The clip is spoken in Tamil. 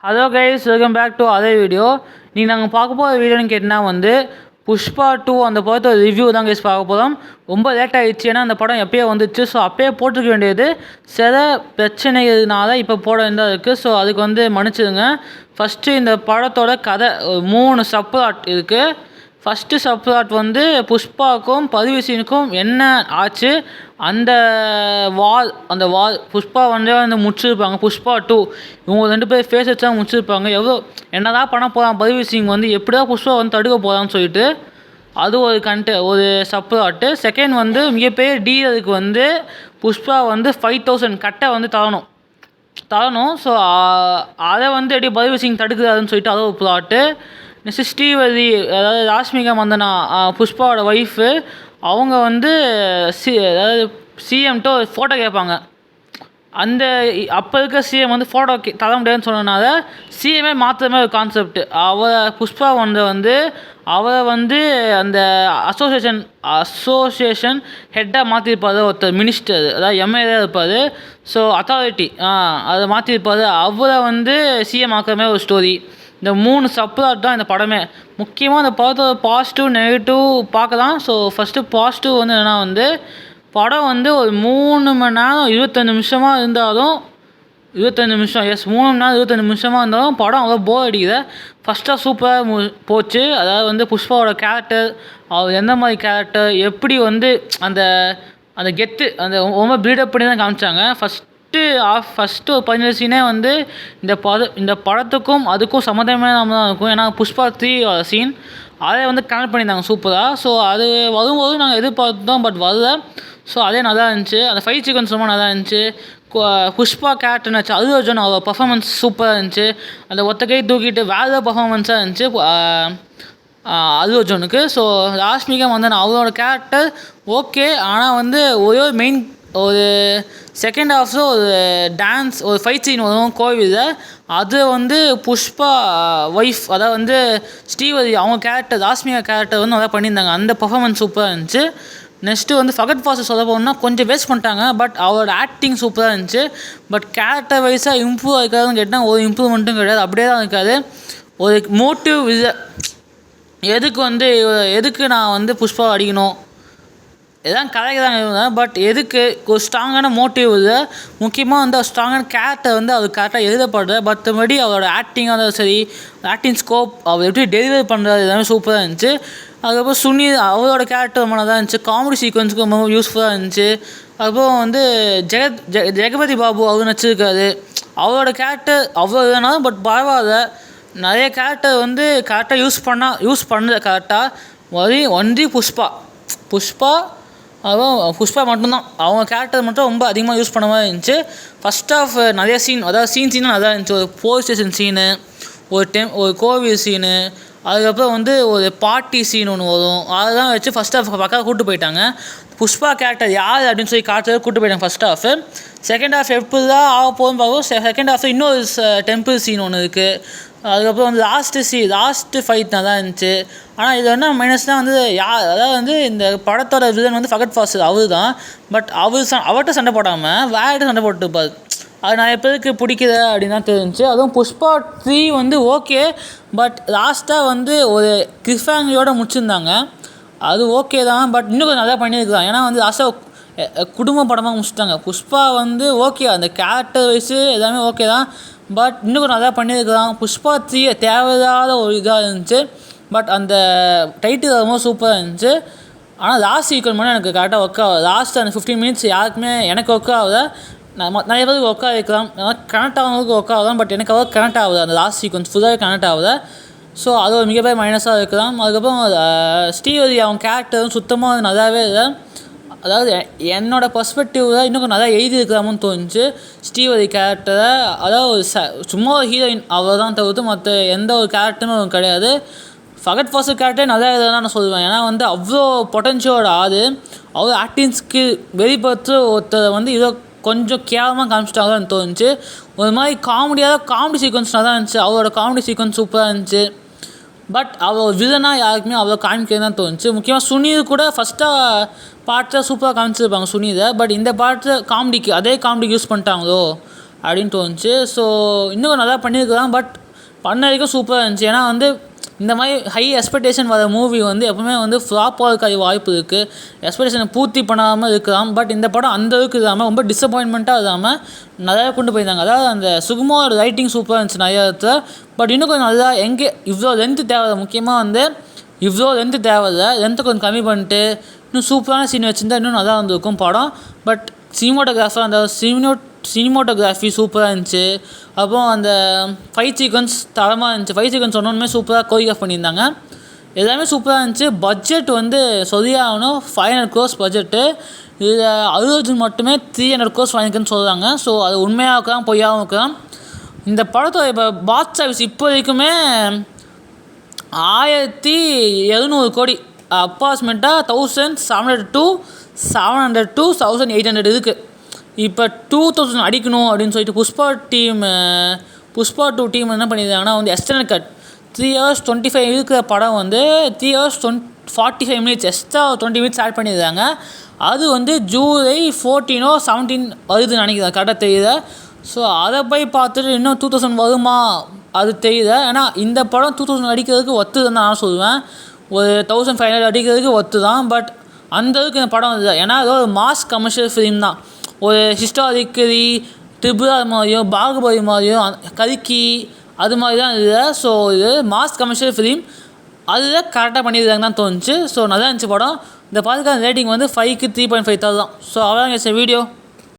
Hello guys, welcome back to அதே வீடியோ. நீங்கள் நாங்கள் பார்க்க போகிற வீடியோன்னு கேட்டால் வந்து புஷ்பா 2 அந்த படத்தோட ரிவ்யூ தான் கைஸ் பார்க்க போகிறோம். ரொம்ப லேட் ஆகிடுச்சு, ஏன்னா அந்த படம் எப்போயே வந்துச்சு. ஸோ அப்போயே போட்டிருக்க வேண்டியது சில பிரச்சனைகள்னால இப்போ போட வேண்டியதாக இருக்குது. ஸோ அதுக்கு வந்து மன்னிச்சிடுங்க. ஃபஸ்ட்டு இந்த படத்தோட கதை 3 சப்ளாட் இருக்குது. ஃபஸ்ட்டு சப்ளாட் வந்து புஷ்பாவுக்கும் பர்வீசினுக்கும் என்ன ஆச்சு, அந்த வால் புஷ்பா வந்து முடிச்சிருப்பாங்க. புஷ்பா 2 இவங்க 2 பேர் ஃபேஸ் வச்சா முடிச்சிருப்பாங்க. என்ன தான் பண்ண போகிறான் பர்வீசிங் வந்து, எப்படியா புஷ்பா வந்து தடுக்க போகிறான்னு சொல்லிட்டு அது ஒரு சப்ளாட்டு. செகண்ட் வந்து மிகப்பெரிய டீலருக்கு வந்து புஷ்பா வந்து 5000 கட்டை வந்து தரணும். ஸோ அதை வந்து எப்படி பர்வீசிங் தடுக்கிறாருன்னு சொல்லிட்டு அது ஒரு பிளாட்டு. நெக்ஸ்ட் ஸ்ரீவதி, அதாவது ராஷ்மிகா மந்தனா, புஷ்பாவோட ஒய்ஃபு, அவங்க வந்து அதாவது சிஎம்கிட்ட ஒரு ஃபோட்டோ கேட்பாங்க. அப்போ இருக்க சிஎம் வந்து ஃபோட்டோ தர முடியாதுன்னு சொன்னனால சிஎம்ஏ மாற்றுற மாதிரி ஒரு கான்செப்ட். புஷ்பா வந்து அவரை வந்து அந்த அசோசியேஷன் ஹெட்டாக மாற்றிருப்பார். ஒருத்தர் மினிஸ்டர், அதாவது எம்எல்ஏ இருப்பார். ஸோ அத்தாரிட்டி அதை மாற்றிருப்பார். அவரை வந்து சிஎம் ஆக்குற மாதிரி ஒரு ஸ்டோரி. இந்த 3 சப்ளாட் தான் இந்த படமே. முக்கியமாக இந்த படத்தோட பாசிட்டிவ் நெகட்டிவ் பார்க்கலாம். ஸோ ஃபஸ்ட்டு பாசிட்டிவ் வந்து என்னென்னா வந்து, படம் வந்து ஒரு 3 மணி நேரம் 25 நிமிஷமாக இருந்தாலும் 3 மணி நேரம் 25 நிமிஷமாக இருந்தாலும் படம் அவ்வளோ போர் அடிக்குது. ஃபஸ்ட்டாக சூப்பராக போச்சு. அதாவது வந்து புஷ்பாவோட கேரக்டர், அவர் எந்த மாதிரி கேரக்டர், எப்படி வந்து அந்த கெத்து ரொம்ப பில்டப் பண்ணி தான் காமிச்சாங்க. ஃபஸ்ட்டு ஒரு 15 சீனே வந்து இந்த படத்துக்கும் அதுக்கும் சம்மந்தமே இல்லாமல் தான் இருக்கும். ஏன்னா புஷ்பா 3 சீன் அதே வந்து கனெக்ட் பண்ணியிருந்தாங்க சூப்பராக. ஸோ அது வரும்போது நாங்கள் எதிர்பார்த்தோம், பட் வரல. ஸோ அதே நல்லா இருந்துச்சு. அந்த ஃபைட் சீக்வன்ஸ் ரொம்ப நல்லா இருந்துச்சு. புஷ்பா கேரக்டர்னு வச்சு அல்லு அர்ஜுன் அவர் பர்ஃபார்மன்ஸ் சூப்பராக இருந்துச்சு. அந்த ஒத்த கை தூக்கிட்டு வேறு பர்ஃபார்மன்ஸாக இருந்துச்சு அல்லு அர்ஜுனுக்கு. ஸோ ராஷ்மிகா மந்தனா அவரோட கேரக்டர் ஓகே. ஆனால் வந்து ஒரு செகண்ட் ஹாஃபில் ஒரு டான்ஸ், ஒரு ஃபைட் சீன் வரும் கோவிலில். அது வந்து புஷ்பா ஒய்ஃப், அதாவது வந்து ஸ்ரீவதி அவங்க கேரக்டர், ராஷ்மிகா கேரக்டர் வந்து நல்லா பண்ணியிருந்தாங்க. அந்த பர்ஃபார்மன்ஸ் சூப்பராக இருந்துச்சு. நெக்ஸ்ட்டு வந்து ஃபகத் ஃபாசில் சொல்ல போகணுன்னா கொஞ்சம் வேஸ்ட் பண்ணிட்டாங்க. பட் அவரோட ஆக்டிங் சூப்பராக இருந்துச்சு. பட் கேரக்டர் வைஸாக இம்ப்ரூவ் ஆகிருக்காதுன்னு கேட்டால் ஒரு இம்ப்ரூவ்மெண்ட்டும் கிடையாது, அப்படியே தான் இருக்காது. ஒரு மோட்டிவ் எதுக்கு நான் வந்து புஷ்பாவை அடிக்கணும், எல்லாம் கதைக்கு தான் இருந்தேன். பட் எதுக்கு ஒரு ஸ்ட்ராங்கான மோட்டிவ் இல்லை. முக்கியமாக வந்து ஒரு ஸ்ட்ராங்கான கேரக்டர் வந்து அவர் கரெக்டாக எழுதப்படுது. மற்றபடி அவரோட ஆக்டிங்காக இருந்தாலும் சரி, ஆக்டிங் ஸ்கோப், அவர் எப்படி டெலிவரி பண்ணுறது எல்லாமே சூப்பராக இருந்துச்சு. அதுக்கப்புறம் சுனில் அவரோட கேரக்டர் ரொம்ப நல்லா இருந்துச்சு. காமெடி சீக்வன்ஸுக்கு ரொம்ப யூஸ்ஃபுல்லாக இருந்துச்சு. அதுக்கப்புறம் வந்து ஜெகபதி பாபு அவர் நடிச்சிருக்காரு. அவரோட கேரக்டர் அவ்வளோ இல்லைனாலும் பட் பரவாயில்ல. நிறைய கேரக்டர் வந்து கரெக்டாக யூஸ் பண்ணுற கரெக்டாக ஒன்லி புஷ்பா புஷ்பா மட்டும்தான். அவங்க கேரக்டர் மட்டும் ரொம்ப அதிகமாக யூஸ் பண்ண மாதிரி இருந்துச்சு. ஃபஸ்ட் ஆஃப் நிறைய சீன், அதாவது சீனும் நல்லா இருந்துச்சு. ஒரு போலீஸ் ஸ்டேஷன் சீனு, ஒரு கோவில் சீனு, அதுக்கப்புறம் வந்து ஒரு பார்ட்டி சீன் ஒன்று வரும். அதெல்லாம் வச்சு ஃபஸ்ட் ஆஃப் பக்கம் கூப்பிட்டு போயிட்டாங்க. புஷ்பா கேரக்டர் யார் அப்படின்னு சொல்லி காட்டுறது கூப்பிட்டு போயிட்டாங்க ஃபஸ்ட் ஆஃப். செகண்ட் ஹாஃப் எப்படி தான் ஆக போகுதுன்னு பார்க்கும். செகண்ட் ஹாஃப் இன்னொரு டெம்பிள் சீன் ஒன்று இருக்குது. அதுக்கப்புறம் வந்து லாஸ்ட்டு ஃபைட் நல்லா இருந்துச்சு. ஆனால் இது என்ன மைனஸ்னால் வந்து அதாவது வந்து இந்த படத்தோட வில்லன் வந்து ஃபகத் ஃபாசில் அவர் தான். பட் அவர்கிட்ட சண்டை போடாமல் வேறு சண்டை போட்டுருப்பார். அது நிறைய பேருக்கு பிடிக்குது அப்படின்னு தான் தெரிஞ்சிச்சு. அதுவும் புஷ்பா 3 வந்து ஓகே. பட் லாஸ்ட்டாக வந்து ஒரு கிளிஃப்ஹேங்கரோட முடிச்சிருந்தாங்க. அது ஓகே தான், பட் இன்னும் கொஞ்சம் நல்லா பண்ணியிருக்கலாம். ஏன்னா வந்து லாஸ்ட்டாக குடும்ப படமாக முடிச்சிட்டாங்க. புஷ்பா வந்து ஓகே, அந்த கேரக்டர் வைஸு எல்லாமே ஓகே தான். பட் இன்னும் கொஞ்சம் நல்லா பண்ணியிருக்கலாம். புஷ்பா 3 தேவையில்லாத ஒரு இதாக இருந்துச்சு. பட் அந்த டைட்டில் ரொம்ப சூப்பராக இருந்துச்சு. ஆனால் லாஸ்ட் சீக்வன்ஸ் மட்டும் எனக்கு கரெக்டாக ஒர்க் ஆகுது. லாஸ்ட் அந்த 15 மினிட்ஸ் யாருக்குமே எனக்கு ஒர்க் ஆகுது. நிறைய பேருக்கு ஒர்க் ஆகிருக்கலாம், கனெக்ட் ஆகிறவங்களுக்கு ஒர்க் ஆகுதான். பட் எனக்கு அவ்வளோ கனெக்ட் ஆகுது. அந்த லாஸ்ட் சீக்வன்ஸ் ஃபுல்லாகவே கனெக்ட் ஆகுது. ஸோ அது ஒரு மிகப்பெரிய மைனஸாக இருக்கலாம். அதுக்கப்புறம் ஸ்ரீவதி அவங்க கேரக்டரும் சுத்தமாக நல்லாவே இல்லை. அதாவது என்னோடய பர்ஸ்பெக்டிவில் இன்னும் கொஞ்சம் நல்லா எழுதியிருக்கலாமுன்னு தோணுச்சு ஸ்ரீவதி கேரக்டரை. அதாவது சும்மா ஒரு ஹீரோயின் அவ்வளோதான் தவிர்த்து மற்ற எந்த ஒரு கேரக்டரும் கிடையாது. ஃபகத் ஃபாசில் கேரக்டரே நல்லா இல்லைன்னு நான் சொல்லுவேன். ஏன்னா வந்து அவ்வளோ பொட்டன்ஷியலோட ஆள், அவ்வளோ ஆக்டிங் ஸ்கில் வெளிப்படுத்த ஒருத்தரை வந்து இதோ கொஞ்சம் கேவலமாக காமிச்சிட்டாங்கன்னு தோணுச்சு. ஒரு மாதிரி காமெடி சீக்வன்ஸ் நல்லா இருந்துச்சு. அவரோட காமெடி சீக்வன்ஸ் சூப்பராக இருந்துச்சு. பட் அவள் வில்லனாக யாருக்குமே அவ்வளோ காமிக்கிறது தான் தோணுச்சு. முக்கியமாக சுனில் கூட ஃபஸ்ட்டாக பார்ட்டில் சூப்பராக காமிச்சிருப்பாங்க சுனிதை. பட் இந்த பார்ட்டில் அதே காமெடிக்கு யூஸ் பண்ணிட்டாங்களோ அப்படின்னு தோணுச்சு. ஸோ இன்னும் நல்லா பண்ணியிருக்கலாம், பட் பண்ண வரைக்கும் சூப்பராக இருந்துச்சு. ஏன்னா வந்து இந்த மாதிரி ஹை எக்ஸ்பெக்டேஷன் வர மூவி வந்து எப்பவுமே வந்து ஃப்ளாப் ஆகிறதுக்கு வாய்ப்பு இருக்குது. எக்ஸ்பெக்டேஷனை பூர்த்தி பண்ணாமல் இருக்கலாம். பட் இந்த படம் அந்த அளவுக்கு இல்லாமல் ரொம்ப டிசப்பாயின்மெண்ட்டாக இல்லாமல் நிறையா கொண்டு போயிருந்தாங்க. அதாவது அந்த சுகுமார் ரைட்டிங் சூப்பராக இருந்துச்சு நிறையா இடத்துல. பட் இன்னும் கொஞ்சம் நல்லா எங்கே இவ்வளோ லென்த்து தேவை, முக்கியமாக வந்து இவ்வளோ லென்த்து தேவையில்லை, லென்த்தை கொஞ்சம் கம்மி பண்ணிட்டு இன்னும் சூப்பரான சீன் வச்சுருந்தா இன்னும் நல்லா இருந்திருக்கும் படம். பட் சினிமோட்டோகிராஃபர் அந்த சினிமோட்டோகிராஃபி சூப்பராக இருந்துச்சு. அப்புறம் அந்த ஃபைட் சீக்வன்ஸ் தரமாக இருந்துச்சு. ஃபைட் சீக்வன்ஸ் ஒன்றுமே சூப்பராக கோரியோகிராஃப் பண்ணியிருந்தாங்க. எல்லாமே சூப்பராக இருந்துச்சு. பட்ஜெட் வந்து சொல்லியாகணும் 500 crores பட்ஜெட்டு. இதில் அர்ஜுன் மட்டுமே 300 crores வாங்கிக்கன்னு சொல்கிறாங்க. ஸோ அது உண்மையாக இருக்கலாம், பொய்யாகவும் இருக்கலாம். இந்த படத்தோட இப்போ பாக்ஸ் ஆஃபீஸ் இப்போ வரைக்குமே 1700 கோடி, அப்ராக்சிமேட்டாக 1700 to 1800 இருக்குது. இப்போ 2000 அடிக்கணும் அப்படின்னு சொல்லிட்டு புஷ்பா 2 டீம் என்ன பண்ணியிருந்தாங்கன்னா வந்து எக்ஸ்டர்னல் கட் 3 hours 25 இருக்கிற படம் வந்து 3 hours 45 minutes extra 20 minutes add பண்ணியிருந்தாங்க. அது வந்து ஜூலை 14 or 17 வருதுன்னு நினைக்கிறேன், கரெக்டாக தெரியுது. ஸோ அதை போய் பார்த்துட்டு இன்னும் 2000 வருமா அது தெரியுது. ஏன்னா இந்த படம் 2000 அடிக்கிறதுக்கு ஒத்து தான் நான் சொல்லுவேன். ஒரு 1500 அடிக்கிறதுக்கு ஒத்து தான். பட் அந்தளவுக்கு இந்த படம் வந்து ஏன்னா ஏதோ ஒரு மாஸ் கமர்ஷியல் ஃபிலிம் தான். ஒரு ஹிஸ்டாரிக்கலி ட்ரிபிள் மாதிரியும் பாகுபலி மாதிரியும் கல்கி அது மாதிரி தான் இது. ஸோ இது மாஸ் கமர்ஷியல் ஃபிலிம், அதில் கரெக்டாக பண்ணியிருந்தாங்க தான் தோணுச்சு. ஸோ நல்லா இருந்துச்சு படம். இந்த படத்துக்கான ரேட்டிங் வந்து 5க்கு 3.5 தான். ஸோ அவ்வளோதான் வீடியோ.